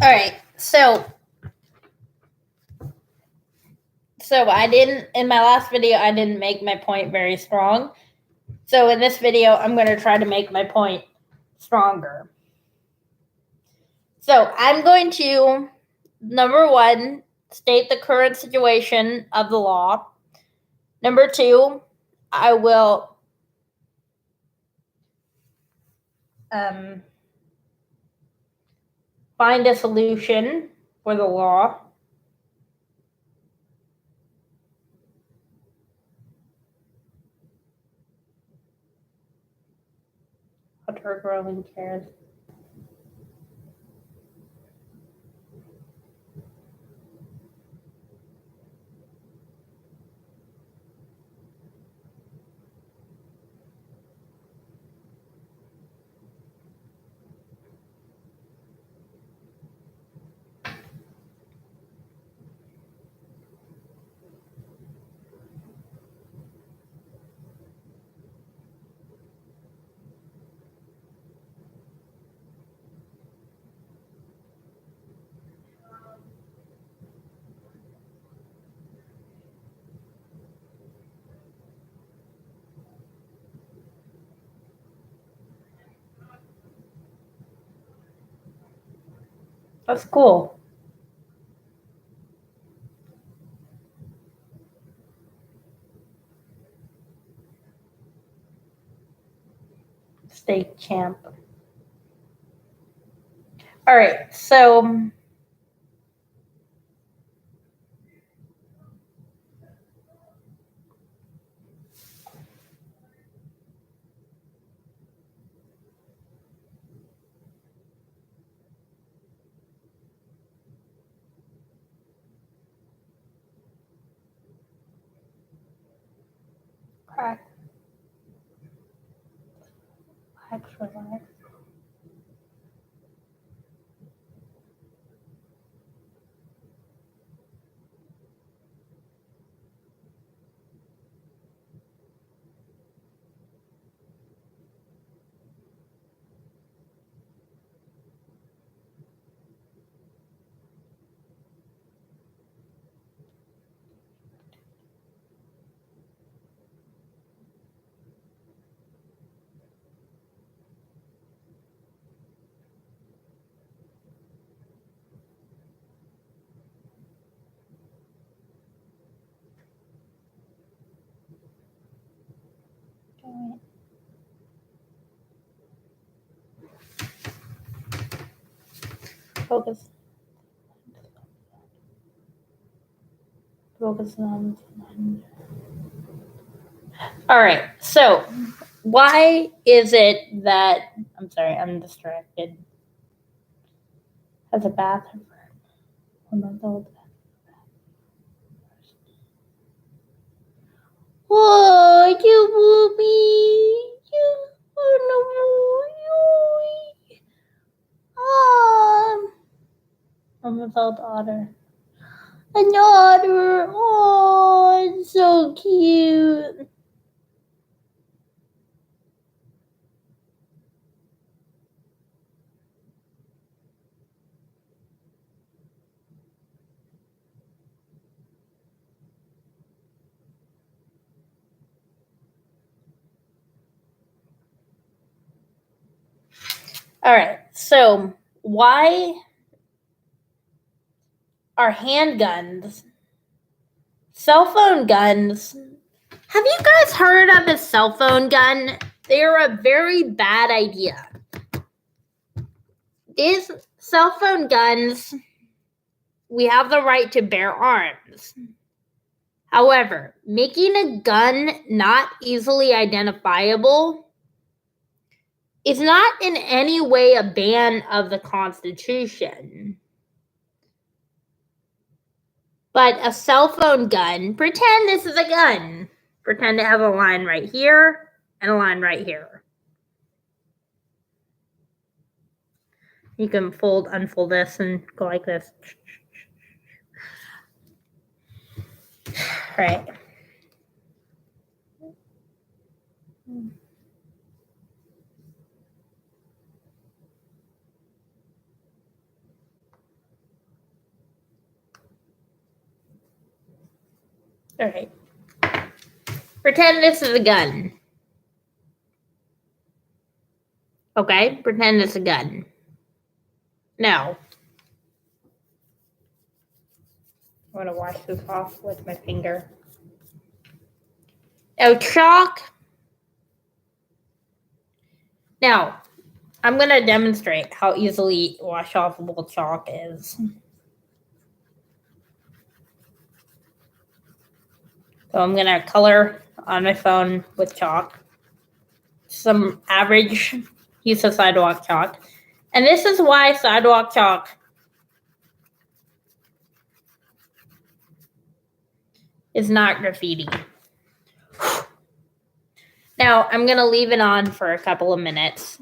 All right, so I didn't, in my last video, I didn't make my point very strong. So in this video, I'm going to try to make my point stronger. So I'm going to, number one, state the current situation of the law. Number two, I will find a solution for the law. Hunter growing cares. That's cool. State champ. All right, so relax. Focus. Focus on. All right. So, why is it that I'm sorry, I'm distracted. Has a bathroom. 1 month old. Oh, you booby. You oh, 1 month old otter. An otter. Oh, it's so cute. All right. So, why are handguns, cell phone guns? Have you guys heard of a cell phone gun? They're a very bad idea. These cell phone guns, we have the right to bear arms. However, making a gun not easily identifiable is not in any way a ban of the Constitution. But a cell phone gun, pretend this is a gun. Pretend it has a line right here and a line right here. You can unfold this and go like this. Right. All right. Pretend this is a gun. Okay, pretend it's a gun. Now, I'm going to wash this off with my finger. Now, chalk. Now, I'm going to demonstrate how easily wash-offable chalk is. So I'm going to color on my phone with chalk. Some average use of sidewalk chalk. And this is why sidewalk chalk is not graffiti. Now, I'm going to leave it on for a couple of minutes.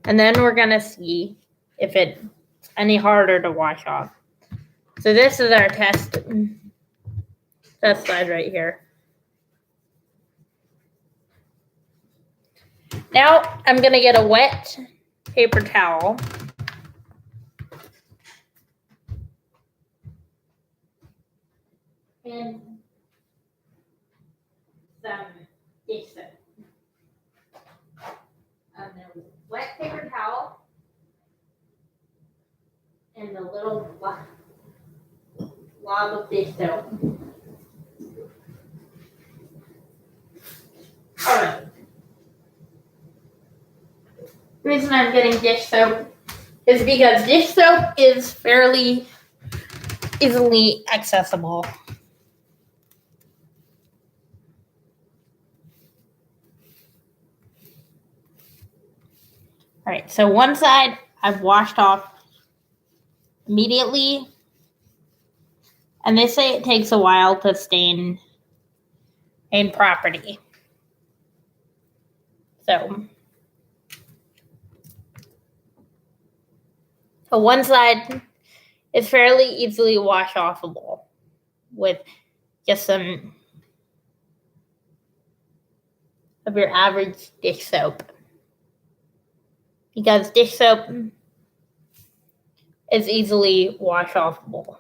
And then we're going to see if it's any harder to wash off. So this is our test side right here. Now, I'm going to get a wet paper towel. And some dish soap. And then wet paper towel. And a little blob of dish soap. All right. The reason I'm getting dish soap is because dish soap is fairly easily accessible. All right, so one side I've washed off immediately, and they say it takes a while to stain property. So one side is fairly easily wash-offable with just some of your average dish soap. Because dish soap is easily wash-offable.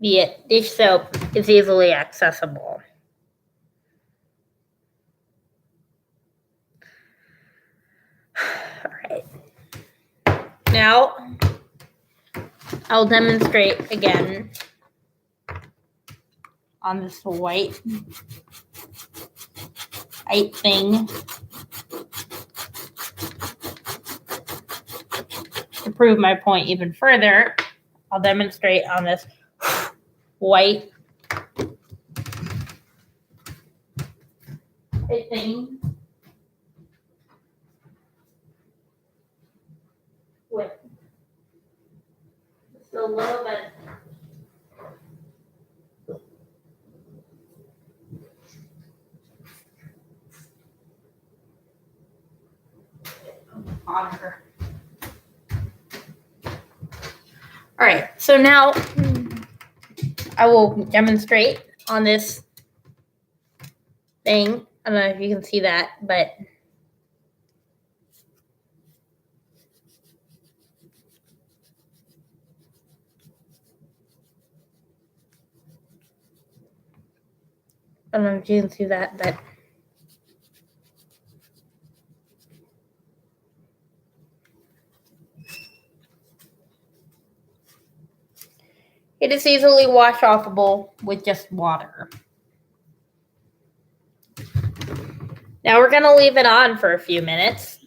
Be it dish soap is easily accessible. All right. Now, I'll demonstrate again on this white thing to prove my point even further. I'll demonstrate on this white thing with just a little bit on her. All right, so now I will demonstrate on this thing. I don't know if you can see that, but I don't know if you can see that, but it is easily wash-offable with just water. Now we're going to leave it on for a few minutes.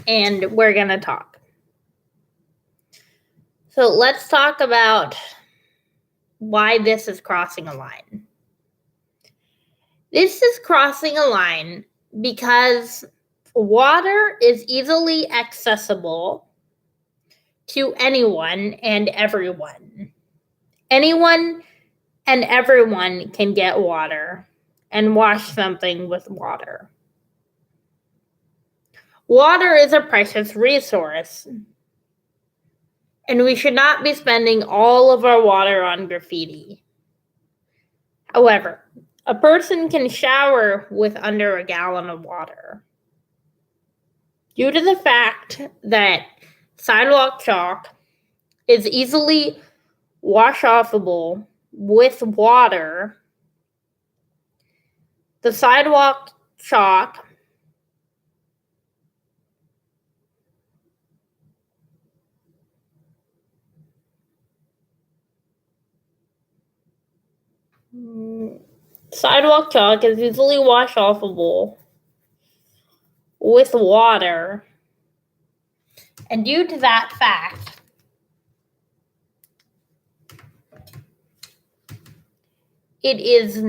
And we're going to talk. So let's talk about why this is crossing a line. This is crossing a line because water is easily accessible to anyone and everyone. Anyone and everyone can get water and wash something with water. Water is a precious resource, and we should not be spending all of our water on graffiti. However, a person can shower with under a gallon of water. Due to the fact that sidewalk chalk is easily wash-offable with water, the sidewalk chalk is easily wash-offable with water. And due to that fact, it is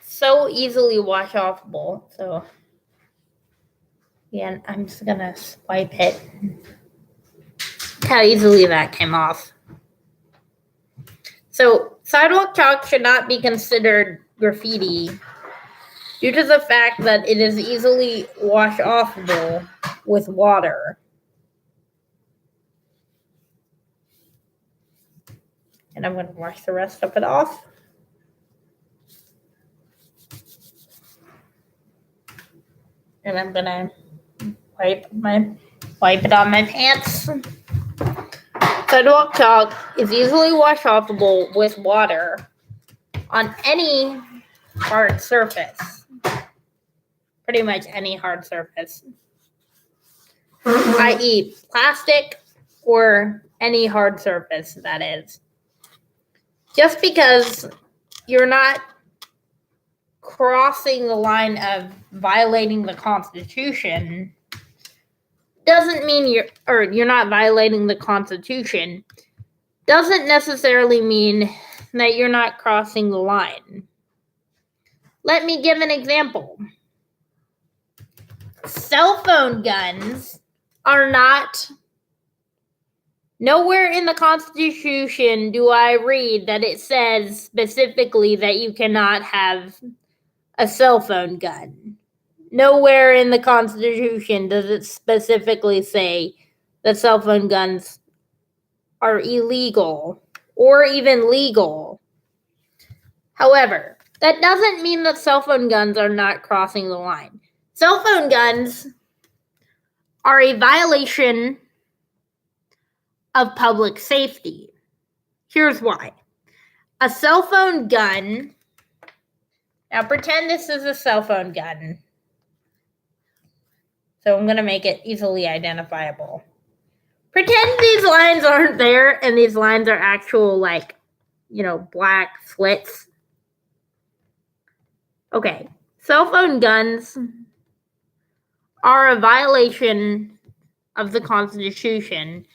so easily wash-offable. So, yeah, I'm just gonna swipe it. How easily that came off. So, sidewalk chalk should not be considered graffiti due to the fact that it is easily wash-offable with water. And I'm going to wash the rest of it off. And I'm going to wipe it on my pants. Sidewalk chalk is easily wash-offable with water on any hard surface. Pretty much any hard surface. i.e. plastic or any hard surface, that is. Just because you're not crossing the line of violating the Constitution doesn't mean you're not violating the Constitution, doesn't necessarily mean that you're not crossing the line. Let me give an example. Cell phone guns are not. Nowhere in the Constitution do I read that it says specifically that you cannot have a cell phone gun. Nowhere in the Constitution does it specifically say that cell phone guns are illegal or even legal. However, that doesn't mean that cell phone guns are not crossing the line. Cell phone guns are a violation of public safety. Here's why. A cell phone gun, now pretend this is a cell phone gun. So I'm going to make it easily identifiable. Pretend these lines aren't there and these lines are actual, black slits. Okay, cell phone guns are a violation of the Constitution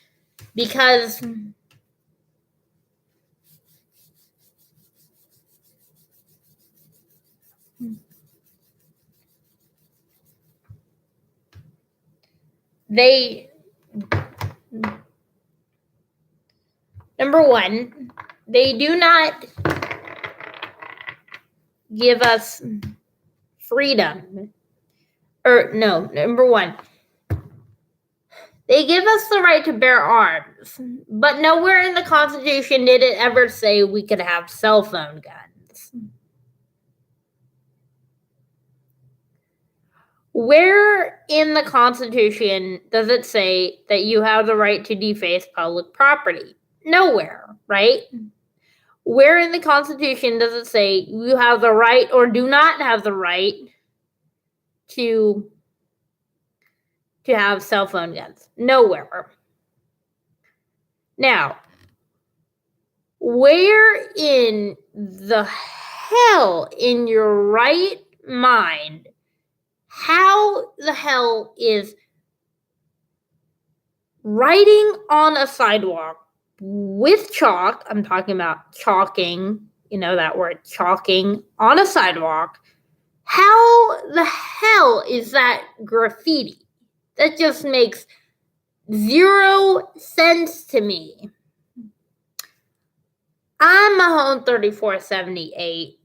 because number one, they do not give us freedom. Number one, they give us the right to bear arms, but nowhere in the Constitution did it ever say we could have cell phone guns. Where in the Constitution does it say that you have the right to deface public property? Nowhere, right? Where in the Constitution does it say you have the right or do not have the right to have cell phone guns? Nowhere. Now, where in the hell in your right mind, how the hell is writing on a sidewalk with chalk, I'm talking about chalking, that word, chalking on a sidewalk, how the hell is that graffiti? That just makes 0 sense to me. I'm Mahone 3478.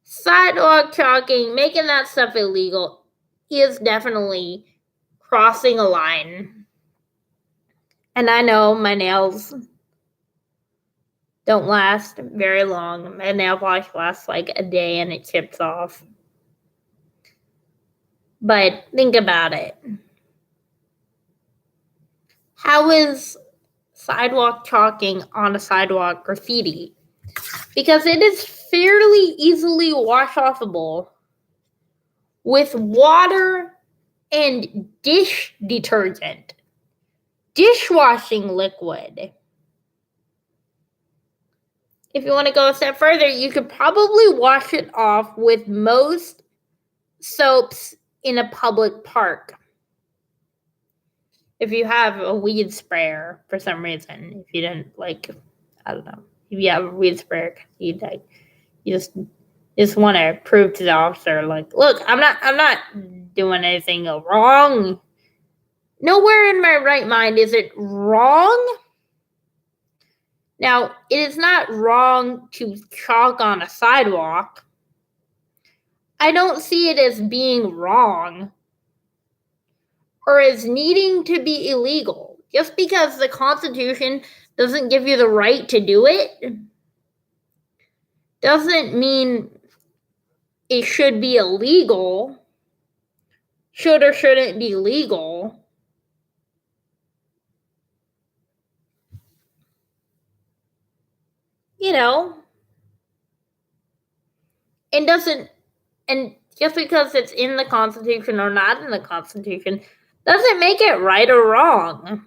Sidewalk chalking, making that stuff illegal is definitely crossing a line. And I know my nails don't last very long. My nail polish lasts like a day and it chips off. But think about it. How is sidewalk chalking on a sidewalk graffiti? Because it is fairly easily wash offable with water and dish detergent, dishwashing liquid. If you want to go a step further, you could probably wash it off with most soaps in a public park. If you have a weed sprayer for some reason, if you didn't I don't know, if you have a weed sprayer, you just want to prove to the officer, look, I'm not doing anything wrong. Nowhere in my right mind is it wrong. Now, it is not wrong to chalk on a sidewalk. I don't see it as being wrong or as needing to be illegal. Just because the Constitution doesn't give you the right to do it doesn't mean it should be illegal. Should or shouldn't be legal. And just because it's in the Constitution or not in the Constitution doesn't make it right or wrong.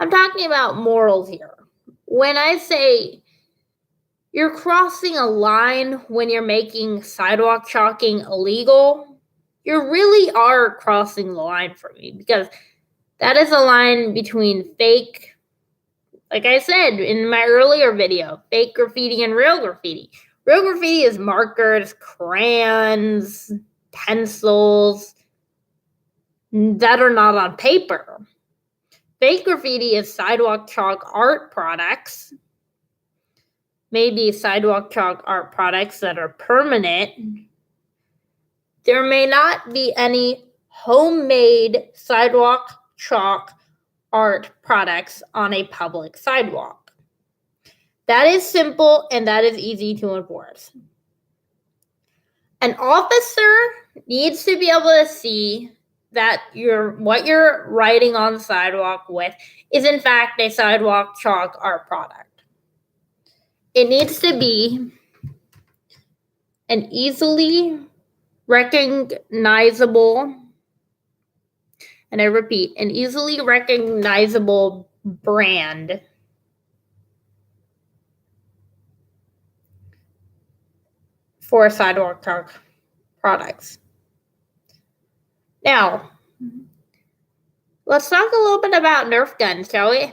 I'm talking about morals here. When I say you're crossing a line when you're making sidewalk chalking illegal, you really are crossing the line for me, because that is a line between fake, like I said in my earlier video, fake graffiti and real graffiti. Real graffiti is markers, crayons, pencils that are not on paper. Fake graffiti is sidewalk chalk art products. Maybe sidewalk chalk art products that are permanent. There may not be any homemade sidewalk chalk art products on a public sidewalk. That is simple and that is easy to enforce. An officer needs to be able to see that what you're writing on the sidewalk with is in fact a sidewalk chalk art product. It needs to be an easily recognizable, and I repeat, an easily recognizable brand for sidewalk chalk products. Now, let's talk a little bit about Nerf guns, shall we?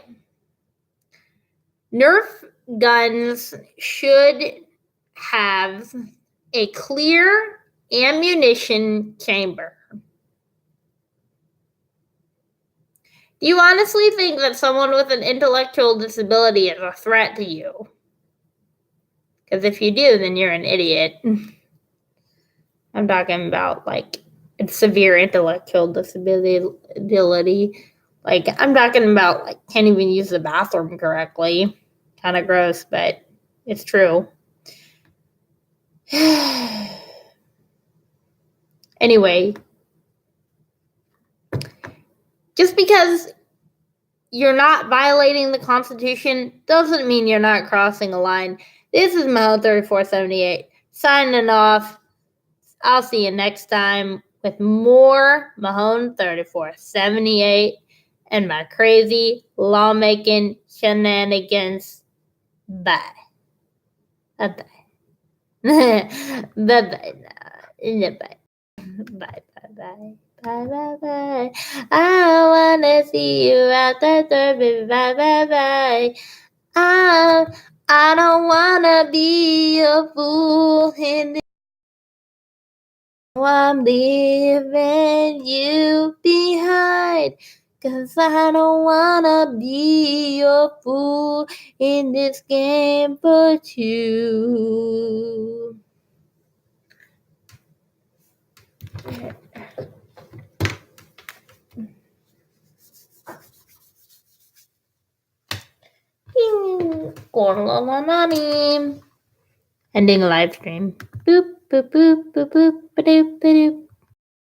Nerf guns should have a clear ammunition chamber. Do you honestly think that someone with an intellectual disability is a threat to you? Because if you do, then you're an idiot. I'm talking about severe intellectual disability. I'm talking about can't even use the bathroom correctly. Kind of gross, but it's true. Anyway, just because you're not violating the Constitution doesn't mean you're not crossing a line. This is Mahone 3478 signing off. I'll see you next time with more Mahone 3478 and my crazy lawmaking shenanigans. Bye. Bye-bye. Bye-bye. Bye. Bye-bye. Bye-bye. I wanna see you out there, baby. Bye-bye. I don't wanna be a fool in this. I'm leaving you behind, 'cause I don't wanna be your fool in this game but you. Ending live stream. Boop, boop, boop, boop, boop, ba-doop, ba-doop.